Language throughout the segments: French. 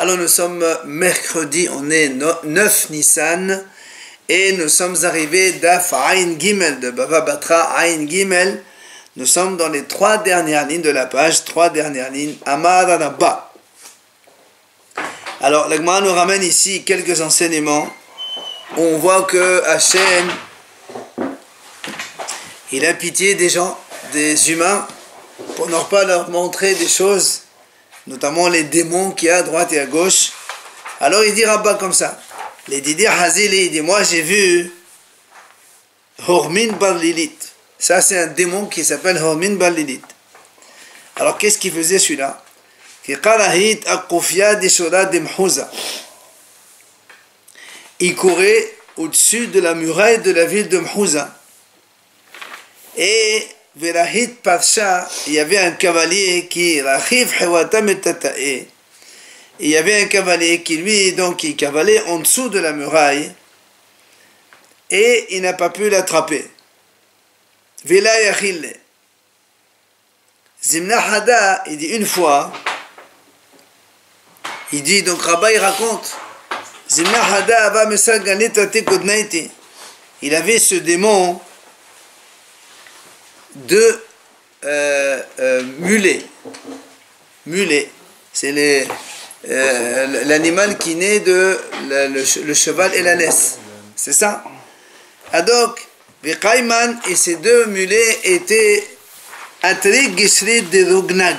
Alors nous sommes mercredi, on est 9 Nissan et nous sommes arrivés d'Af Ayn Gimel, de Baba Batra Ayn Gimel. Nous sommes dans les 3 dernières lignes de la page, 3 dernières lignes, Amar Rabba. Alors l'Agma nous ramène ici quelques enseignements. On voit que Hachem, il a pitié des gens, des humains, pour ne pas leur montrer des choses, notamment les démons qu'il y a à droite et à gauche. Alors il dit Rabba comme ça. Les Didi Hazili, il dit, moi j'ai vu Hormin Bar Lilit. Ça c'est un démon qui s'appelle Hormin Bar Lilit. Alors qu'est-ce qu'il faisait celui-là? Il courait au-dessus de la muraille de la ville de Mhouza. Et Verahit Parsha, il y avait un cavalier qui il y avait un cavalier qui lui donc il cavalait en dessous de la muraille et il n'a pas pu l'attraper. Vela Yachille. Zimna Hada, il dit une fois, il dit donc Rabba il raconte, Zimna Hada Ava Mesal Ganetati Kodnaiti. Il avait ce démon de mulet. Mulet, c'est l'animal qui naît de le cheval et la laisse. C'est ça. Donc, Vikaiman et ces deux mulets étaient Atri Gisri de Rugnag.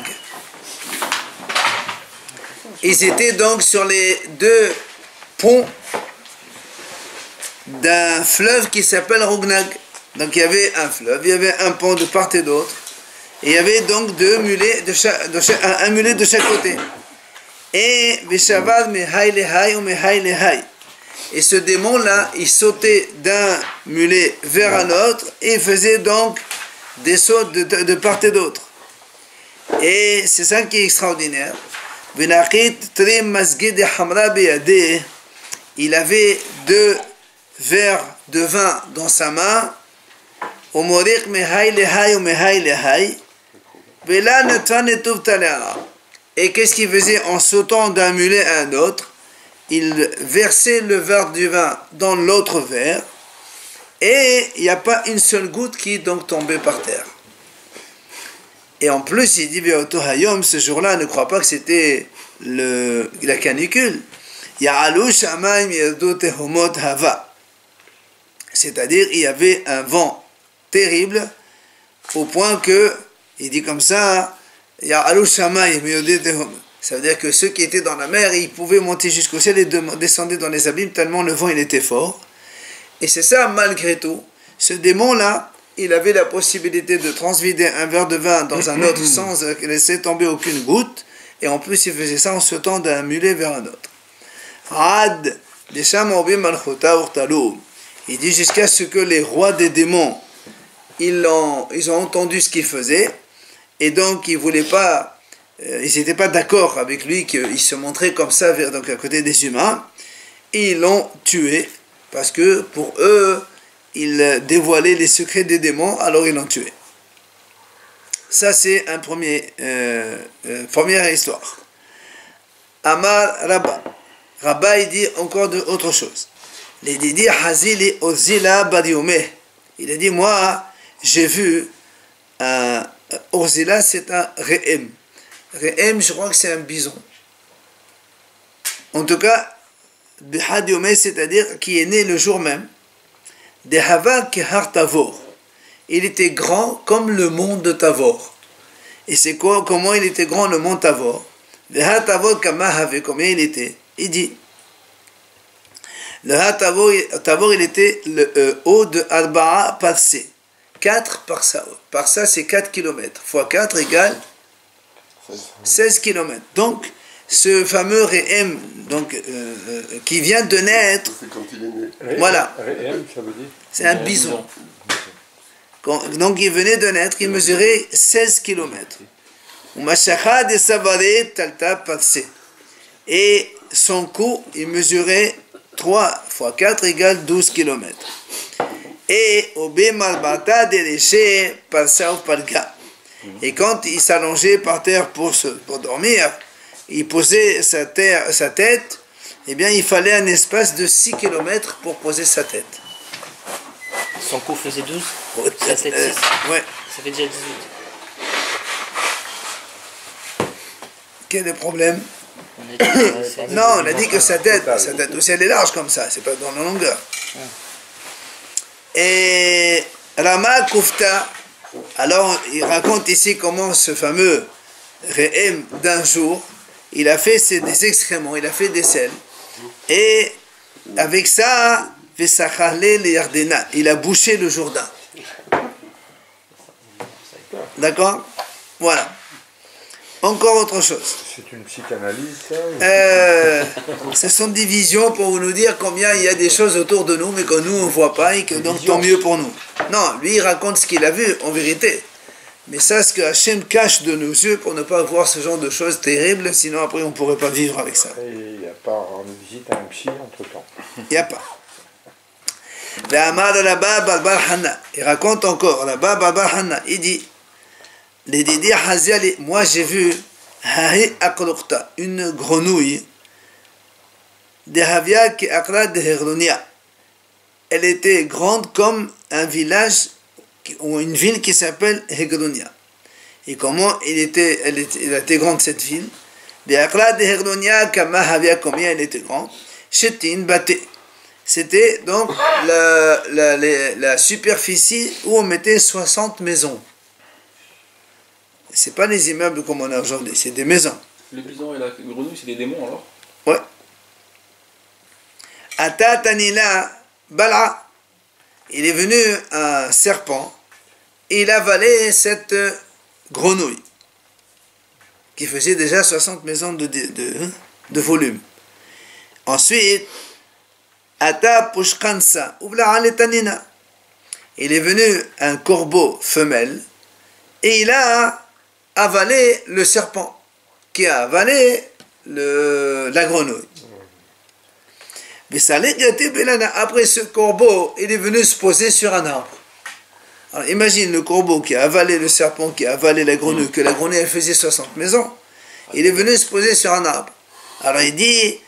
Ils étaient donc sur les deux ponts d'un fleuve qui s'appelle Rugnag. Donc il y avait un fleuve, il y avait un pont de part et d'autre, et il y avait donc deux mulets un mulet de chaque côté. Et et ce démon-là, il sautait d'un mulet vers un autre et il faisait donc des sauts de part et d'autre. Et c'est ça qui est extraordinaire. Il avait 2 verres de vin dans sa main. Et qu'est-ce qu'il faisait en sautant d'un mulet à un autre? Il versait le verre du vin dans l'autre verre et il n'y a pas une seule goutte qui donc tombait par terre. Et en plus il dit ce jour-là, ne crois pas que c'était la canicule. C'est-à-dire il y avait un vent terrible au point que il dit comme ça, ça veut dire que ceux qui étaient dans la mer, ils pouvaient monter jusqu'au ciel et descendre dans les abîmes tellement le vent il était fort. Et c'est ça, malgré tout, ce démon-là, il avait la possibilité de transvider un verre de vin dans un autre sans laisser tomber aucune goutte, et en plus il faisait ça en sautant d'un mulet vers un autre. Il dit jusqu'à ce que les rois des démons ils ont entendu ce qu'il faisait, et donc ils voulaient pas, ils n'étaient pas d'accord avec lui qu'il se montrait comme ça donc à côté des humains, et ils l'ont tué parce que pour eux il dévoilait les secrets des démons, alors ils l'ont tué. Ça c'est un première histoire. Amar Rabba. Rabba il dit encore autre chose. Les Didi Hazili Ozila Badiumeh. Il a dit moi j'ai vu un Orzila, c'est un Re'em. Re'em, je crois que c'est un bison. En tout cas, Bihadiomé, c'est-à-dire qui est né le jour même. De Hava Kehar Tavor. Il était grand comme le mont de Tavor. Et c'est quoi, comment il était grand le mont Tavor? Veha Tavor Kamahave, combien il était? Il dit. Le Tavor, il était le haut de Arba'a Parsé. 4 parsa. Parsa, c'est 4 km. Fois 4 égale 16 km. Donc, ce fameux Re'em, qui vient de naître, c'est quand il est né. Voilà. Re'em, ça veut dire? C'est un bison. Donc, il venait de naître, il mesurait 16 km. Et son cou, il mesurait 3 fois 4 égale 12 km. Et et quand il s'allongeait par terre pour dormir, il posait sa tête, eh bien il fallait un espace de 6 km pour poser sa tête. Son cou faisait 12, Sa tête 6. ouais. Ça fait déjà 18. Quel est le problème? On Non, on a dit que sa tête aussi elle est large comme ça, c'est pas dans la longueur. Et Rama Kufta, alors il raconte ici comment ce fameux Re'em d'un jour, il a fait des excréments, il a fait des selles. Et avec ça, il a bouché le Jourdain. D'accord? Voilà. Encore autre chose. C'est une psychanalyse, ça? Ce sont des visions pour nous dire combien il y a des choses autour de nous, mais que nous on ne voit pas et que donc tant mieux pour nous. Non, lui il raconte ce qu'il a vu en vérité. Mais ça, ce que Hachem cache de nos yeux pour ne pas voir ce genre de choses terribles, sinon après on ne pourrait pas vivre avec ça. Et il n'y a pas une visite à un psy entre temps. Il n'y a pas. Il raconte encore, il dit, moi j'ai vu une grenouille, elle était grande comme un village ou une ville qui s'appelle Heglonia. Et comment elle était grande cette ville? Combien elle était grande? C'était donc la superficie où on mettait 60 maisons. C'est pas les immeubles comme on a aujourd'hui, c'est des maisons. Le bison et la grenouille, c'est des démons alors? Ouais. Atatanila Bala, il est venu un serpent et il a avalé cette grenouille qui faisait déjà 60 maisons de volume. Ensuite, Ata Pushkansa Ubla Aletanina, il est venu un corbeau femelle et il a avalé le serpent qui a avalé la grenouille. Après ce corbeau, il est venu se poser sur un arbre. Alors imagine le corbeau qui a avalé le serpent, qui a avalé la grenouille, que la grenouille elle faisait 60 maisons. Il est venu se poser sur un arbre. Alors il dit,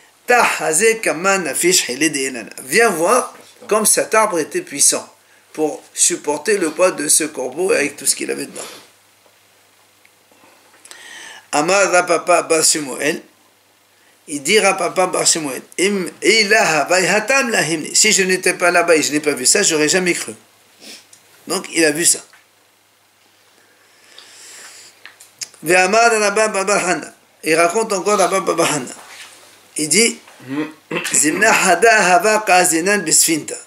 viens voir comme cet arbre était puissant pour supporter le poids de ce corbeau avec tout ce qu'il avait dedans. Amar Rapapa Bar Shemuel, il dit Rapapa Bar Shemuel, si je n'étais pas là-bas et je n'ai pas vu ça, j'aurais jamais cru. Donc il a vu ça. Il raconte encore Rabba Babahana. Il dit,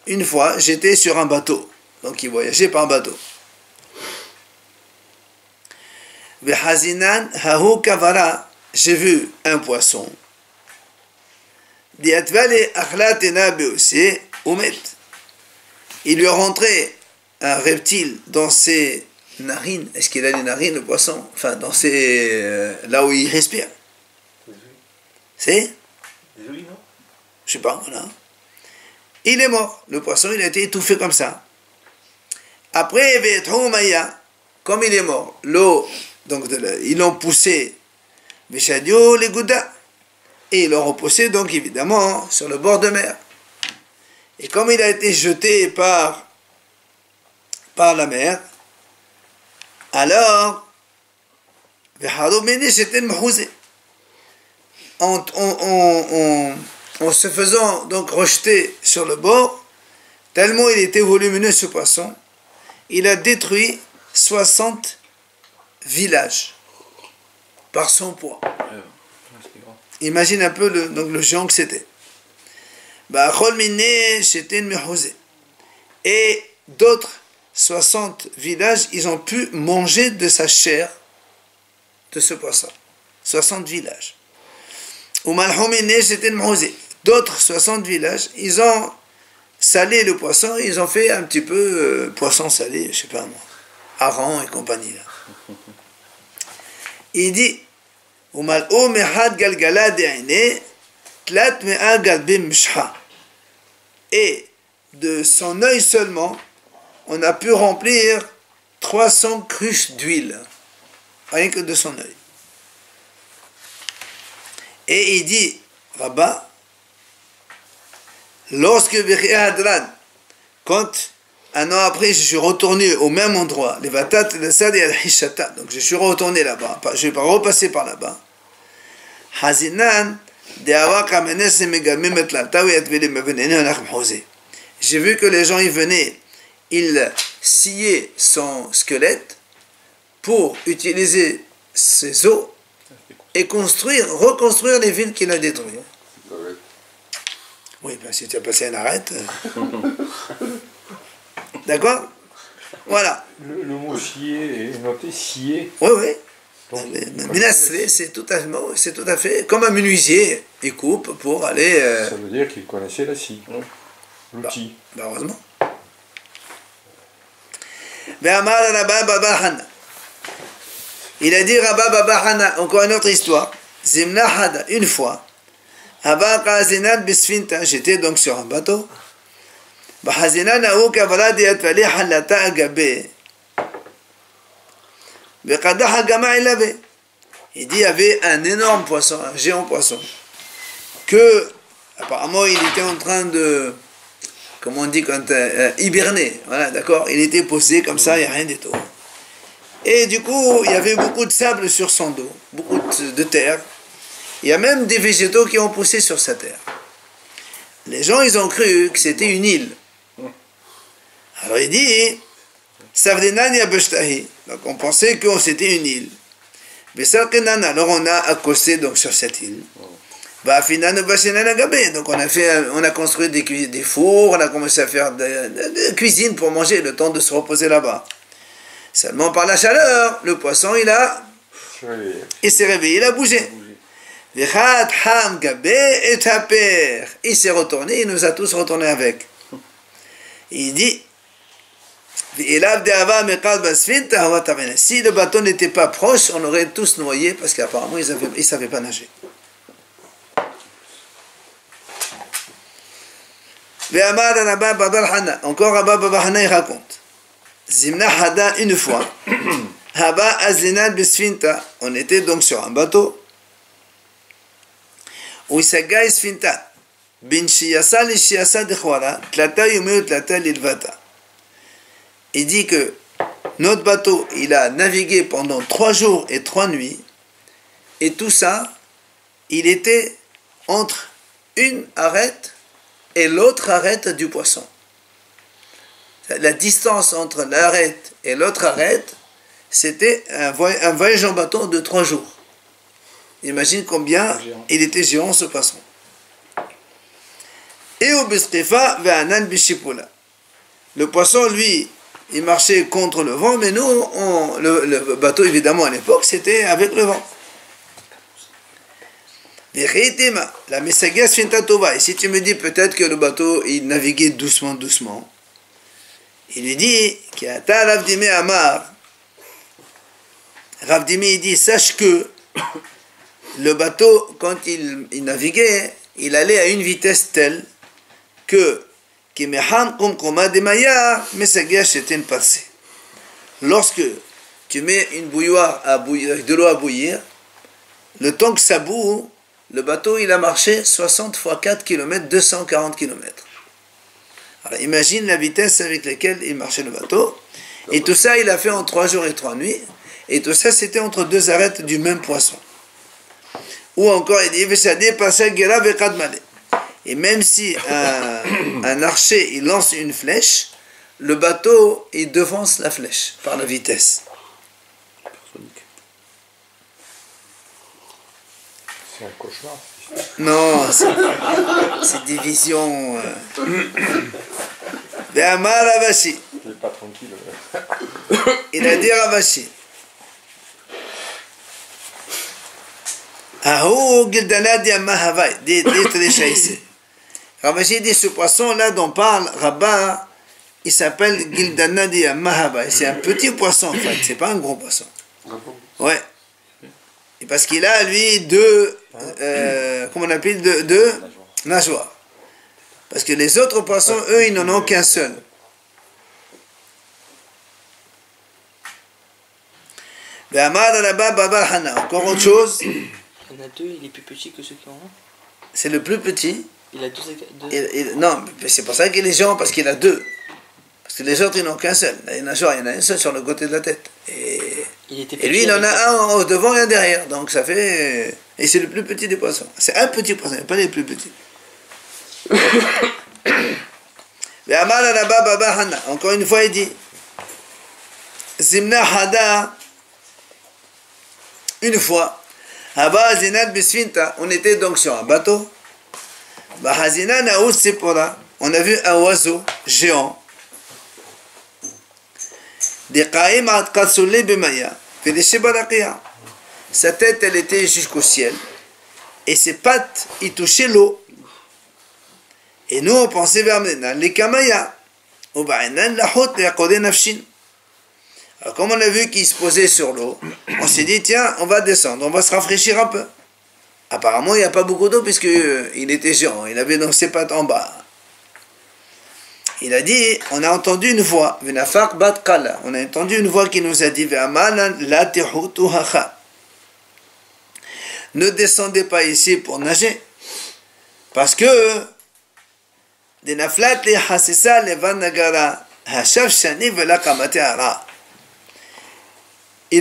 une fois j'étais sur un bateau, donc il voyageait par bateau. J'ai vu un poisson. Il lui est rentré un reptile dans ses narines. Est-ce qu'il a les narines, le poisson? Enfin, dans ses... là où il respire. C'est? Oui, non? Je sais pas, voilà. Il est mort. Le poisson, il a été étouffé comme ça. Après, comme il est mort, l'eau, donc ils l'ont poussé, les goudas, et ils l'ont repoussé, donc évidemment, sur le bord de mer. Et comme il a été jeté par la mer, alors, en se faisant donc rejeter sur le bord, tellement il était volumineux ce poisson, il a détruit 60 villages par son poids. Imagine un peu le géant que c'était. Et d'autres 60 villages, ils ont pu manger de sa chair, de ce poisson. 60 villages. D'autres 60 villages, ils ont salé le poisson, ils ont fait un petit peu poisson salé, je sais pas moi, hareng et compagnie là. Il dit, et de son œil seulement, on a pu remplir 300 cruches d'huile, rien que de son œil. Et il dit, Rabbah, lorsque quand un an après je suis retourné au même endroit, les Vatat, le Sad et Al-Hishata, donc je suis retourné là-bas, je ne vais pas repasser par là-bas. Hazinan, j'ai vu que les gens y venaient, ils sciaient son squelette pour utiliser ses os et reconstruire les villes qu'il a détruites. Oui, ben si tu as passé un arrête. D'accord? Voilà. Le mot scier est noté scier. Oui, oui. Minasré, c'est tout à fait comme un menuisier. Il coupe pour aller. Ça veut dire qu'il connaissait la scie, l'outil. Bah, heureusement. Il a dit Rabba Baba Hana, encore une autre histoire. Zimna Hada, une fois. J'étais donc sur un bateau. Il dit il y avait un énorme poisson, un géant poisson, que apparemment il était en train de, comment on dit, quand hiberner, voilà, d'accord, il était posé comme ça, il n'y a rien du tout. Et du coup, il y avait beaucoup de sable sur son dos, beaucoup de terre. Il y a même des végétaux qui ont poussé sur sa terre. Les gens, ils ont cru que c'était une île. Alors il dit, donc on pensait que c'était une île. Alors on a accosté donc sur cette île. Donc on a construit des fours, on a commencé à faire de cuisine pour manger, le temps de se reposer là-bas. Seulement par la chaleur, le poisson il s'est réveillé, il a bougé. Il s'est retourné, il nous a tous retournés avec. Il dit, si le bateau n'était pas proche, on aurait tous noyé parce qu'apparemment ils ne savaient pas nager. Encore Rabba Baba Hana il raconte. Zimna Hada une fois. Haba Azinad Bisfinta. On était donc sur un bateau. Uisaga Isfinta. Bin Shiyasa li Shiyasa de Khwara. Tlata Yumeu Tlata Lilvata. Il dit que notre bateau, il a navigué pendant 3 jours et 3 nuits. Et tout ça, il était entre une arête et l'autre arête du poisson. La distance entre l'arête et l'autre arête, c'était un voyage en bateau de 3 jours. Imagine combien il était géant ce poisson. Et au Bisqifa, Ve'anan Bishipula. Le poisson, lui, il marchait contre le vent, mais nous, le bateau, évidemment, à l'époque, c'était avec le vent. La Messagas Fintatova. Et si tu me dis peut-être que le bateau, il naviguait doucement, doucement, il lui dit, Ravdimi Amar, Ravdimi, il dit, sache que le bateau, quand il naviguait, il allait à une vitesse telle que lorsque tu mets une bouilloire à bouillir, avec de l'eau à bouillir, le temps que ça bout, le bateau il a marché 60 fois 4 km, 240 km. Alors imagine la vitesse avec laquelle il marchait le bateau. Et tout ça il a fait en 3 jours et 3 nuits. Et tout ça c'était entre 2 arêtes du même poisson. Ou encore il dit et même si un archer il lance une flèche, le bateau il devance la flèche par la vitesse. C'est un cauchemar. Non, c'est division. Be'amar Ravashi. Il n'est pas tranquille. Il a dit Ravashi. Ahou Gildanadi Amahavai. Ravashi dit ce poisson-là dont parle Rabba, il s'appelle Gildanadi Amahavai. C'est un petit poisson en fait, c'est pas un gros poisson. Ouais. Et parce qu'il a lui deux comment on appelle deux nageoires. Parce que les autres poissons, eux, ils n'en ont qu'un seul. Encore autre chose. en a deux, il est plus petit que ceux qui en ont. C'est le plus petit. Il a deux. Non, mais c'est pour ça qu'il est géant, parce qu'il a deux. Parce que les autres, ils n'ont qu'un seul. Il y en a un seul sur le côté de la tête. Et lui, il en a un au devant et un derrière. Donc ça fait... Et c'est le plus petit des poissons. C'est un petit poisson, pas les plus petits. Encore une fois, il dit Zimna Hada, une fois, Haba Zinat Bisfinta, on était donc sur un bateau. Bahazina Naous Sipora, on a vu un oiseau géant. Sa tête, elle était jusqu'au ciel. Et ses pattes, ils touchaient l'eau. Et nous, on pensait vers les Kamaya. Alors, comme on a vu qu'il se posait sur l'eau, on s'est dit, tiens, on va descendre, on va se rafraîchir un peu. Apparemment, il n'y a pas beaucoup d'eau, puisqu'il était géant. Il avait donc ses pattes en bas. Il a dit, on a entendu une voix, on a entendu une voix qui nous a dit, ne descendez pas ici pour nager, parce que il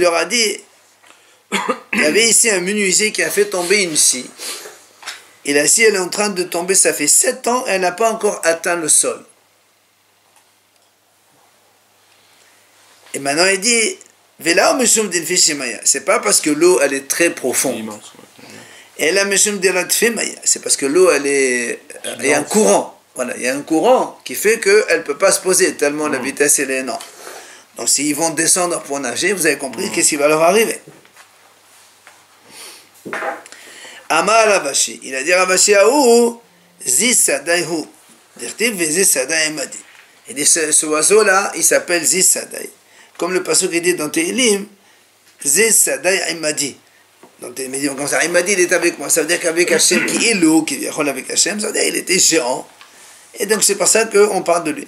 leur a dit, il y avait ici un menuisier qui a fait tomber une scie, et la scie elle est en train de tomber, ça fait 7 ans, elle n'a pas encore atteint le sol. Et maintenant il dit, c'est pas parce que l'eau elle est très profonde. Et la c'est parce que l'eau elle est, il y a un courant. Voilà, il y a un courant qui fait qu'elle ne peut pas se poser tellement la vitesse elle est énorme. Donc s'ils vont descendre pour nager, vous avez compris qu'est-ce qui va leur arriver. Amar Ravashi, il a dit Ravashi Aou, Zisadaihu. Il dit ce oiseau là, il s'appelle Zisadai. Comme le passage qui dit dans Tehillim, Zisadai Imadi. Donc il dit comme ça, Imadi il est avec moi. Ça veut dire qu'avec Hachem qui est l'eau, qui vient avec Hachem, ça veut dire qu'il était géant. Et donc c'est pour ça qu'on parle de lui.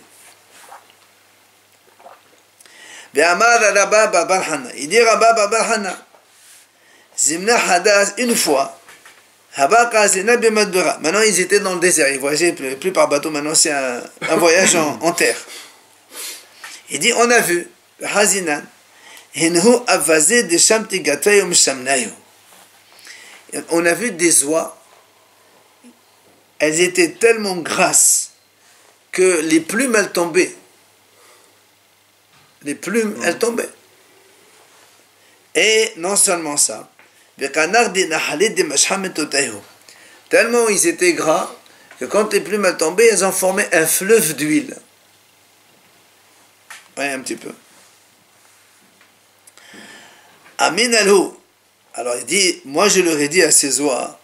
Il dit Rabba Babarhana, Zimna Hadas, une fois, maintenant ils étaient dans le désert, ils voyageaient plus par bateau, maintenant c'est un voyage en terre. Il dit, on a vu, on a vu des oies, elles étaient tellement grasses que les plumes elles tombaient. Les plumes elles tombaient. Et non seulement ça, tellement ils étaient gras que quand les plumes elles tombaient, elles ont formé un fleuve d'huile. Oui, un petit peu. Amin alhu. Alors il dit, moi je leur ai dit à ces oies,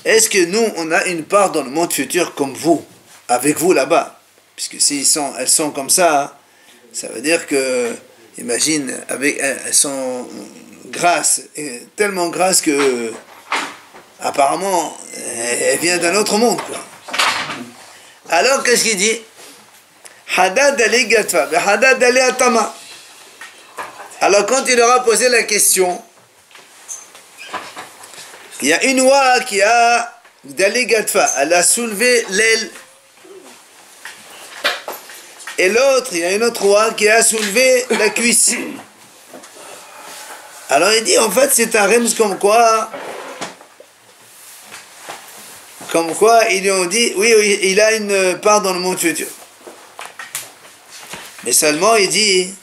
est-ce que nous on a une part dans le monde futur comme vous, avec vous là-bas? Puisque si elles sont comme ça, ça veut dire que, imagine, elles sont grasses, tellement grasses que apparemment elles viennent d'un autre monde, quoi. Alors qu'est-ce qu'il dit? Alors quand il leur a posé la question, il y a une oie qui a elle a soulevé l'aile, et l'autre, il y a une autre oie qui a soulevé la cuisse. Alors il dit, en fait c'est un rems comme quoi ils lui ont dit, oui, il a une part dans le monde futur. Mais seulement il dit,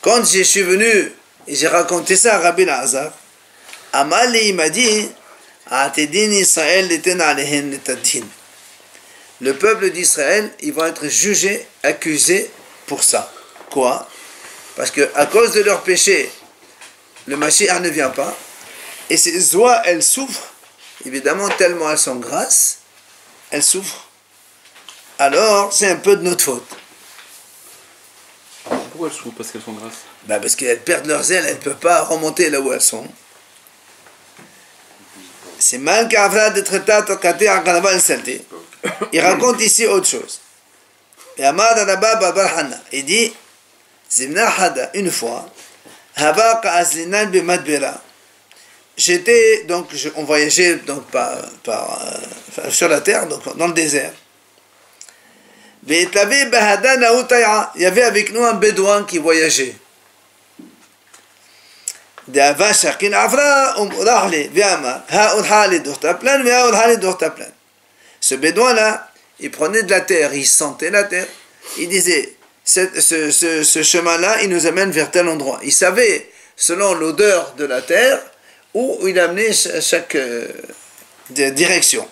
quand je suis venu et j'ai raconté ça à Rabbi Lazar, Amali il m'a dit, le peuple d'Israël, ils vont être jugés, accusés pour ça. Quoi? Parce que à cause de leur péché, le Mashiach ne vient pas, et ces oies, elles souffrent, évidemment, tellement elles sont grasses, elles souffrent. Alors, c'est un peu de notre faute. Pourquoi elles souffrent? Parce qu'elles sont grasses? Parce qu'elles perdent leurs ailes, elles ne peuvent pas remonter là où elles sont. C'est mal qu'Avra de traiter à Tokaté à Kanava el Salté. Il raconte ici autre chose. Et Amad Rabba Babarhana, il dit, Zimna Hada, une fois, Habaq Azlinan Bimadbira. J'étais, donc, on voyageait donc sur la terre, donc dans le désert. Il y avait avec nous un bédouin qui voyageait. Ce bédouin-là, il prenait de la terre, il sentait la terre, il disait, ce chemin-là, il nous amène vers tel endroit. Il savait, selon l'odeur de la terre, où il amenait chaque direction.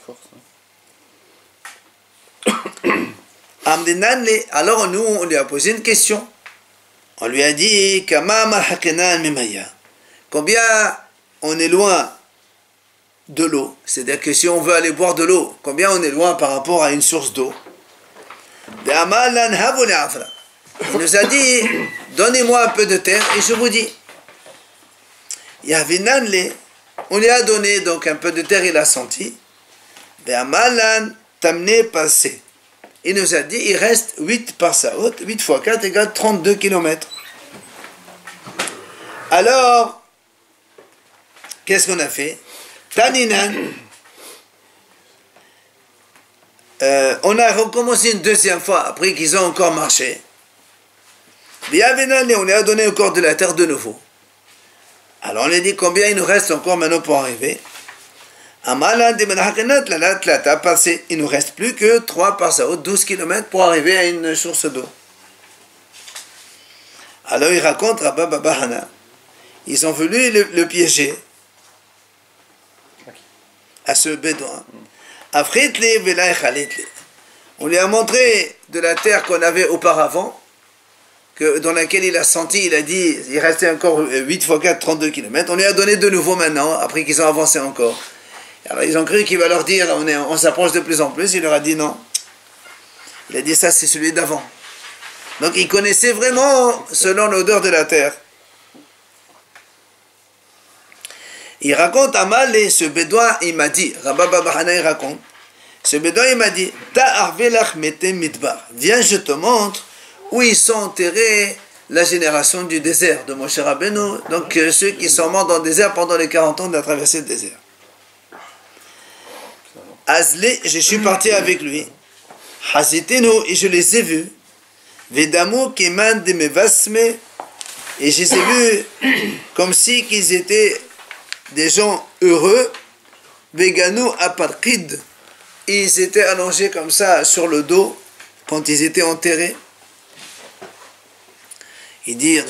Alors nous, on lui a posé une question. On lui a dit, combien on est loin de l'eau? C'est-à-dire que si on veut aller boire de l'eau, combien on est loin par rapport à une source d'eau? Il nous a dit, donnez-moi un peu de terre et je vous dis. On lui a donné donc un peu de terre, il a senti. Il nous a dit, il reste 8 par Saout, 8 fois 4 égale 32 km. Alors, qu'est-ce qu'on a fait? Taninan, on a recommencé une deuxième fois, après qu'ils ont encore marché. On lui a donné encore de la terre de nouveau. Alors on lui a dit combien il nous reste encore maintenant pour arriver. Il ne nous reste plus que 3 par Saout, 12 km pour arriver à une source d'eau. Alors il raconte Rabba Babahana. Ils ont voulu le piéger à ce bédouin. On lui a montré de la terre qu'on avait auparavant, dans laquelle il a senti, il a dit, il restait encore 8 fois 4, 32 km. On lui a donné de nouveau maintenant, après qu'ils ont avancé encore. Alors ils ont cru qu'il va leur dire, on s'approche de plus en plus. Il leur a dit non. Il a dit ça, c'est celui d'avant. Donc il connaissait vraiment selon l'odeur de la terre. Il raconte à Mal, et ce bédouin, il m'a dit, Rabba Babahana, il raconte, ce bédouin, il m'a dit, viens, je te montre où ils sont enterrés la génération du désert de Moshe Rabbeinu, donc ceux qui sont morts dans le désert pendant les 40 ans de la traversée du désert. Azli, je suis parti avec lui, Hazitenu, et je les ai vus, Vedamu Keman de Mevasme, et je les ai vus comme si qu'ils étaient des gens heureux, Veganu Aparkid, ils étaient allongés comme ça sur le dos quand ils étaient enterrés. Il dit,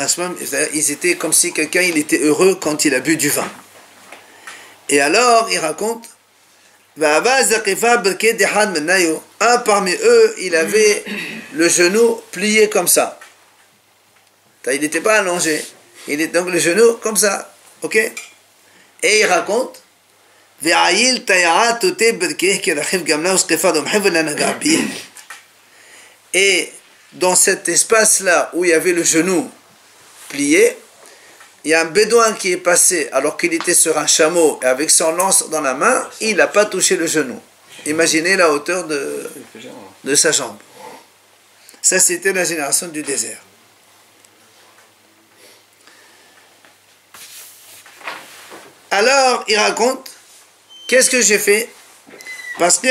ils étaient comme si quelqu'un il était heureux quand il a bu du vin. Et alors, il raconte, un parmi eux, il avait le genou plié comme ça. Il n'était pas allongé. Il était donc le genou comme ça. Ok? Et il raconte, et dans cet espace-là où il y avait le genou plié, il y a un bédouin qui est passé alors qu'il était sur un chameau et avec son lance dans la main, il n'a pas touché le genou. Imaginez la hauteur de sa jambe. Ça, c'était la génération du désert. Alors, il raconte, qu'est-ce que j'ai fait? Parce que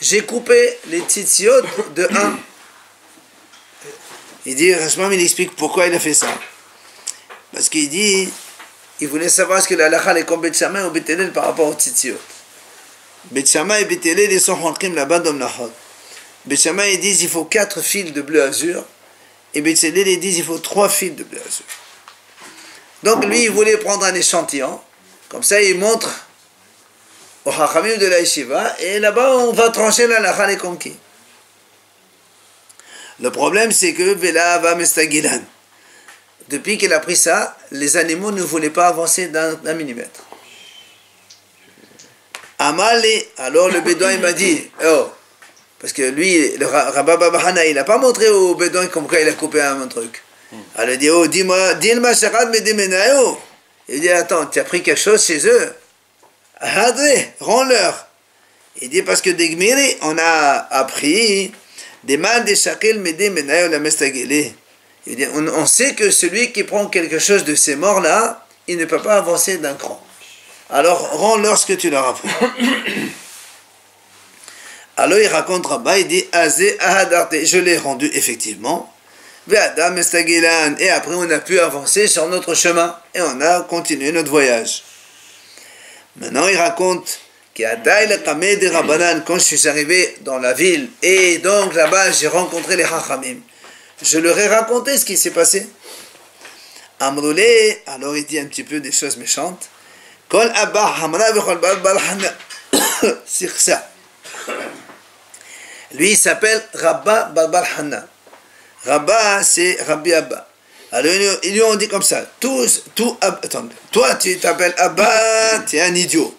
j'ai coupé les tzitziot de 1. Il dit, Rashbam, il explique pourquoi il a fait ça. Parce qu'il dit, il voulait savoir ce que la halakha est comme Bet Shammai ou Bet Hillel par rapport aux tzitziot. Bet Shammai et Bet Hillel, ils sont hankim là-bas dans Mnachot. Bet Shammai, ils disent, il faut 4 fils de bleu azur. Et Bet Hillel, ils disent, il faut 3 fils de bleu azur. Donc lui, il voulait prendre un échantillon, comme ça il montre au Chachamim de la Yeshiva, et là-bas on va trancher la halakha les conquis. Le problème c'est que Vela va Mestagilan. Depuis qu'il a pris ça, les animaux ne voulaient pas avancer d'un millimètre. Amalé, alors le bédouin il m'a dit, oh, parce que lui, le Rabba Babahana, il n'a pas montré au bédouin comme quoi il a coupé un truc. Alors il dit, oh, dis-moi, dis-moi, il dit, attends, tu as pris quelque chose chez eux? Hadré, rends-leur. Il dit parce que des Gmiri, on a appris des mal des shakil mede menayo la mestagele. Il dit, on sait que celui qui prend quelque chose de ces morts-là, il ne peut pas avancer d'un cran. Alors, rends-leur ce que tu leur as pris. Alors, il raconte Rabba, il dit, Azé ahadarte, je l'ai rendu effectivement. Ve'adam estagilan. Et après, on a pu avancer sur notre chemin. Et on a continué notre voyage. Maintenant, il raconte quand je suis arrivé dans la ville, et donc là-bas, j'ai rencontré les Chachamim. Je leur ai raconté ce qui s'est passé. Amroulé, alors il dit un petit peu des choses méchantes. Kol Abba Hamra v'chol Bal Hana. Sirsa. Lui, il s'appelle Rabba Bal Hana. Rabba, c'est Rabbi Abba. Alors, ils lui ont dit comme ça. Attends, toi, tu t'appelles Abba, tu es un idiot.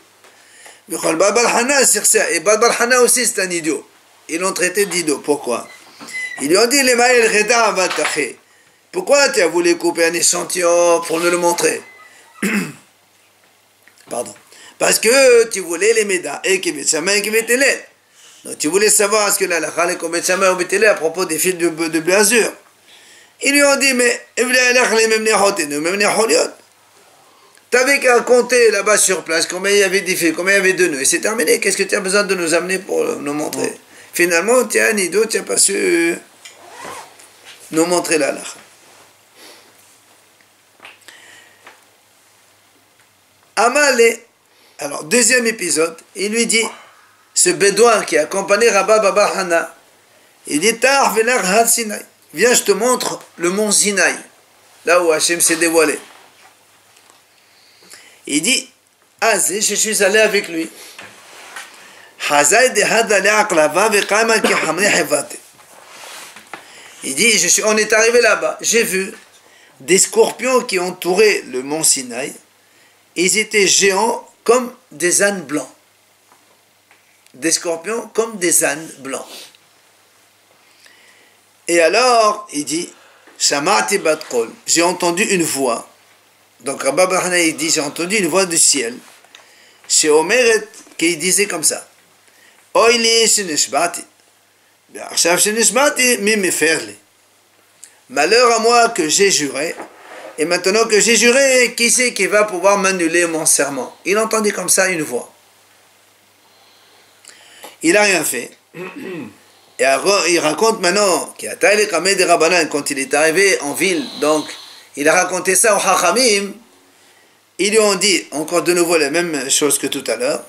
Et Bal Hana aussi, c'est un idiot. Ils l'ont traité d'idiot. Pourquoi? Ils lui ont dit, pourquoi tu as voulu couper un échantillon pour nous le montrer? Pardon. Parce que tu voulais les médas et qui mettent. Donc tu voulais savoir ce que la halakha les à propos des fils de blasure. Ils lui ont dit, mais t'avais qu'à compter là-bas sur place combien il y avait des fils, combien il y avait de nœuds. Et c'est terminé. Qu'est-ce que tu as besoin de nous amener pour nous montrer? Finalement, tu es un idiot, tu n'as pas su nous montrer la halakha. Amalé, alors deuxième épisode, il lui dit, ce bédouin qui accompagnait Rabba Baba Hana, il dit, Tar venar had Sinaï, viens, je te montre le mont Sinaï, là où Hachem s'est dévoilé. Il dit, Azé, je suis allé avec lui. Il dit, on est arrivé là-bas, j'ai vu des scorpions qui entouraient le mont Sinaï. Ils étaient géants comme des ânes blancs. Des scorpions comme des ânes blancs. Et alors, il dit, Shamati bat kol, j'ai entendu une voix. Donc Rabba Bahana, il dit, j'ai entendu une voix du ciel. Chez Omeret, qui disait comme ça. Oili shenishbati. Achav shenishbati, mi meferli. Malheur à moi que j'ai juré. Et maintenant que j'ai juré, qui c'est qui va pouvoir m'annuler mon serment? Il entendit comme ça une voix. Il n'a rien fait. Et alors, il raconte maintenant qu'il a taillé les kamé des Rabbanan quand il est arrivé en ville. Donc, il a raconté ça au Chachamim. Ils lui ont dit, encore de nouveau la même chose que tout à l'heure.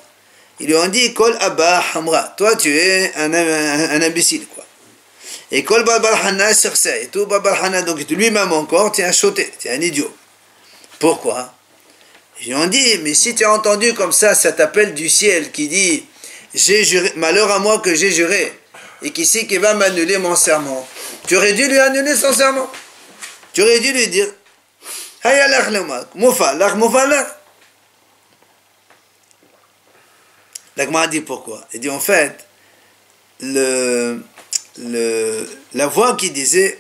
Ils lui ont dit, Kol Abba Hamra, toi tu es un imbécile, quoi. Et Kol Babal Hana sur ça, et tout Babal Hana, donc lui-même encore, tu es un choté, tu es un idiot. Pourquoi? Ils lui ont dit, mais si tu as entendu comme ça t'appelle du ciel qui dit, j'ai juré, malheur à moi que j'ai juré, et qui c'est qui va m'annuler mon serment? Tu aurais dû lui annuler son serment. Tu aurais dû lui dire, Hayya l'achlemak, moufalach, moufalach. L'Agma dit pourquoi? Il dit en fait, la voix qui disait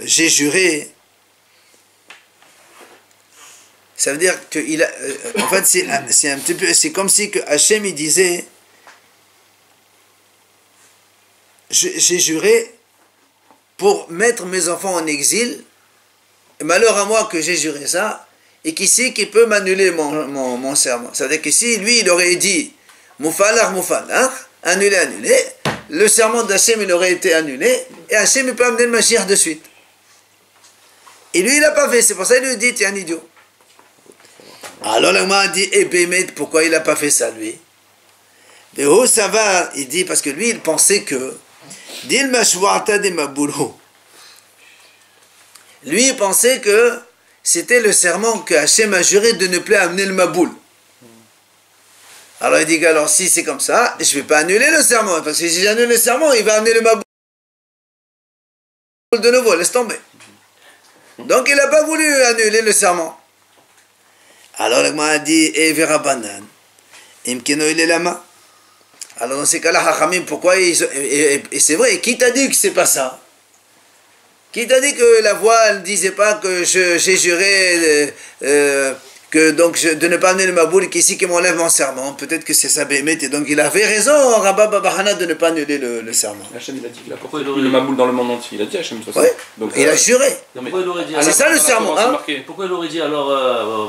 j'ai juré, ça veut dire que en fait c'est un petit peu, c'est comme si que Hachem il disait j'ai juré pour mettre mes enfants en exil, et malheur à moi que j'ai juré ça, et qui c'est qui peut m'annuler mon serment? Ça veut dire que si lui il aurait dit Moufalach, Moufalach, annulé, le serment d'Hachem il aurait été annulé, et Hachem il peut amener le Mashiach de suite. Et lui il n'a pas fait, c'est pour ça qu'il lui dit, tu es un idiot. Alors l'Agma a dit, eh Bémet, pourquoi il n'a pas fait ça lui? De où ça va? Il dit, parce que lui il pensait que, Dil Mashwata de Maboulou. Lui il pensait que c'était le serment que Hachem a juré de ne plus amener le Maboul. Alors il dit alors si c'est comme ça, je ne vais pas annuler le serment, parce que si j'annule le serment, il va amener le Maboul de nouveau, laisse tomber. Donc il n'a pas voulu annuler le serment. Alors le a dit, et vera banan, imkeno il est lama. Alors dans ces cas-là, Hachamim, pourquoi et c'est vrai, qui t'a dit que c'est pas ça? Qui t'a dit que la voix ne disait pas que j'ai juré de ne pas amener le maboul qu'ici qui m'enlève mon serment. Peut-être que c'est sa béhémeth et donc il avait raison, Rabba Babahana, de ne pas annuler le serment. Hachem il a dit qu'il a porté le maboul dans le monde entier. Il a dit Hachem de toute façon. Oui, Donc, il a juré. Pourquoi il aurait dit C'est ça le serment. Hein? Pourquoi il aurait dit alors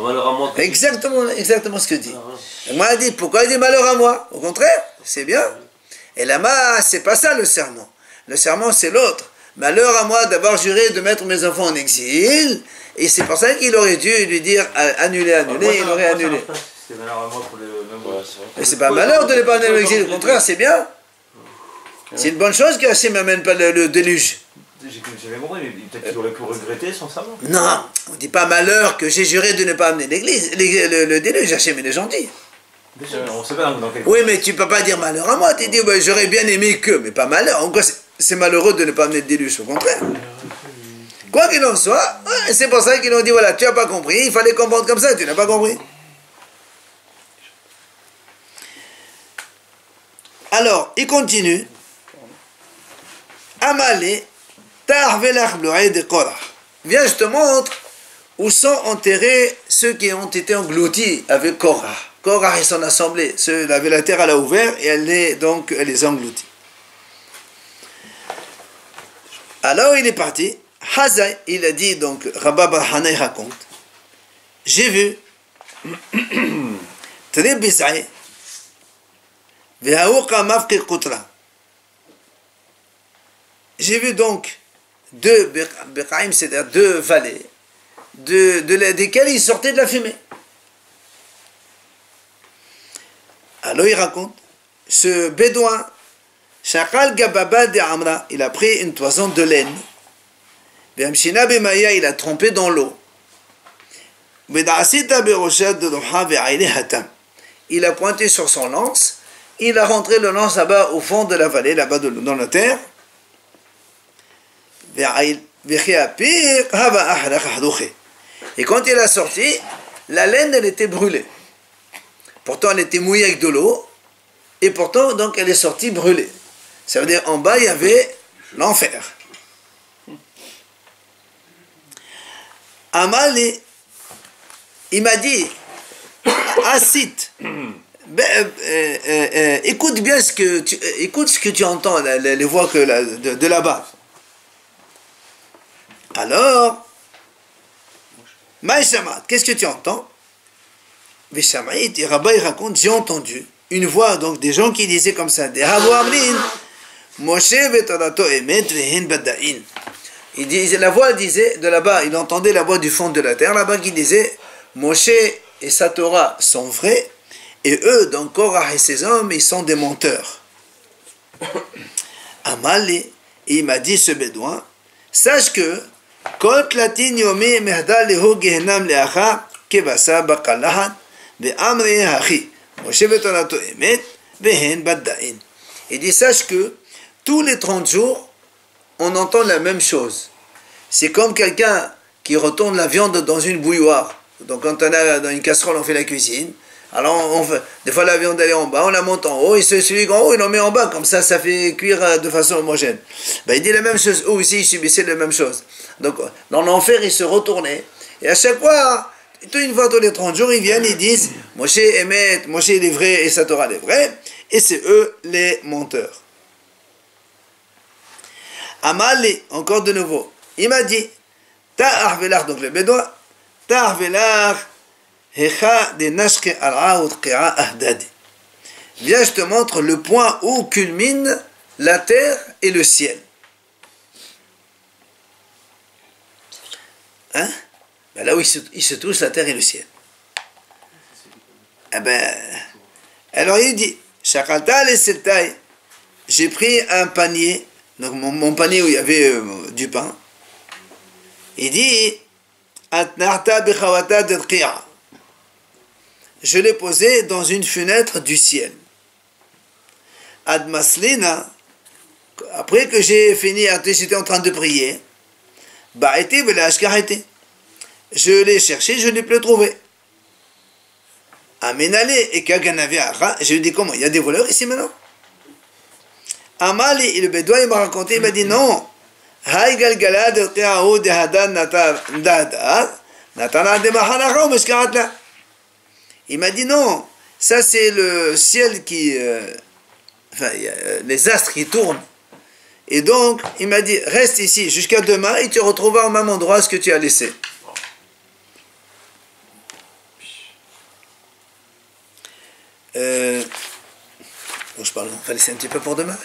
malheur à moi? Exactement ce que dit. Moi, il dit, pourquoi il dit malheur à moi? Au contraire, c'est bien. Et là-bas, c'est pas ça le serment. Le serment, c'est l'autre. Malheur à moi d'avoir juré de mettre mes enfants en exil. Et c'est pour ça qu'il aurait dû lui dire annuler, il aurait annulé. C'est malheur à moi pour le même. Mais c'est pas malheur de ne pas amener l'exil, au contraire, c'est bien. C'est une bonne chose qu'Hachem n'amène pas le déluge. J'avais compris, mais peut-être qu'il aurait pu regretter sans savoir. Non, on ne dit pas malheur que j'ai juré de ne pas amener le déluge. Hachem, il est gentil. Bien sûr, on sait pas dans quel... Oui, mais tu ne peux pas dire malheur à moi. Tu dis, bah, j'aurais bien aimé que, mais pas malheur. En quoi c'est malheureux de ne pas amener le déluge, au contraire. Quoi qu'il en soit, c'est pour ça qu'ils ont dit, voilà, tu n'as pas compris, il fallait comprendre comme ça, tu n'as pas compris. Alors, il continue. Amalé, Tarvelach Bloé de Korah. Viens, je te montre où sont enterrés ceux qui ont été engloutis avec Korah. Korah et son assemblée. La terre, elle a ouvert et elle les a engloutis. Alors, il est parti. Hazai, il a dit, donc, Rabba Barhana raconte, j'ai vu, très bizarre, j'ai vu donc deux Bekaim, c'est-à-dire deux vallées, desquelles il sortait de la fumée. Alors il raconte, ce bédouin, Shakal Gababa de Amra, il a pris une toison de laine, il a trempé dans l'eau. Il a pointé sur son lance, il a rentré le lance là-bas au fond de la vallée, là-bas dans la terre. Et quand il a sorti, la laine elle était brûlée. Pourtant elle était mouillée avec de l'eau, et pourtant donc elle est sortie brûlée. Ça veut dire en bas il y avait l'enfer. Amalé, il m'a dit, Assit, écoute bien ce que tu entends, les voix de là-bas. Alors, Maïshamat, qu'est-ce que tu entends? Vishamaït, et Rabba il raconte, j'ai entendu une voix, donc des gens qui disaient comme ça, des Havo Amrin, Moshe vetarato emet vehin baddain. Il disait, la voix disait de là-bas, il entendait la voix du fond de la terre, là-bas qui disait, Moshe et sa Torah sont vrais, et eux, donc Korah et ses hommes, ils sont des menteurs. Amalé, et il m'a dit ce bédouin, sache que, Kol tlatin yomi mehda leho gehenam leacha, kebasa bakalahan, be'amre hachi, Moshe vetorato emet, vehen baddain. Il dit, sache que, tous les 30 jours, on entend la même chose. C'est comme quelqu'un qui retourne la viande dans une bouilloire. Donc quand on a dans une casserole, on fait la cuisine. Alors des fois la viande elle est en bas, on la monte en haut, et celui en haut, il en met en bas. Comme ça fait cuire de façon homogène. Ben, il dit la même chose. Eux aussi, ils subissaient la même chose. Donc dans l'enfer, ils se retournaient. Et à chaque fois, une fois tous les 30 jours, ils viennent, ils disent, Moshe émet, Moshe il est vrai et sa Torah est vrai. Et c'est eux les menteurs. Amalé, encore de nouveau, il m'a dit, Ta'ar velach, donc le bédouin, Ta'ar velach, hecha de nashke al'aout qi'a ahdadi. Viens, je te montre le point où culmine la terre et le ciel. Hein? Ben là où il se touche la terre et le ciel. Eh ben, alors il dit, Shakalta le seltaï, j'ai pris un panier, donc mon panier où il y avait du pain. Il dit, je l'ai posé dans une fenêtre du ciel. Admaslina, après que j'ai fini, j'étais en train de prier, je l'ai cherché, je ne l'ai plus trouvé. Amenale et Kaganavi, je lui ai dit comment, il y a des voleurs ici maintenant? Amali, et le bédouin, il m'a raconté, il m'a dit non. Il m'a dit non, ça c'est le ciel qui... enfin, il y a, les astres qui tournent. Et donc, il m'a dit, reste ici jusqu'à demain et tu retrouveras au même endroit ce que tu as laissé. Bon, je parle, on va laisser un petit peu pour demain.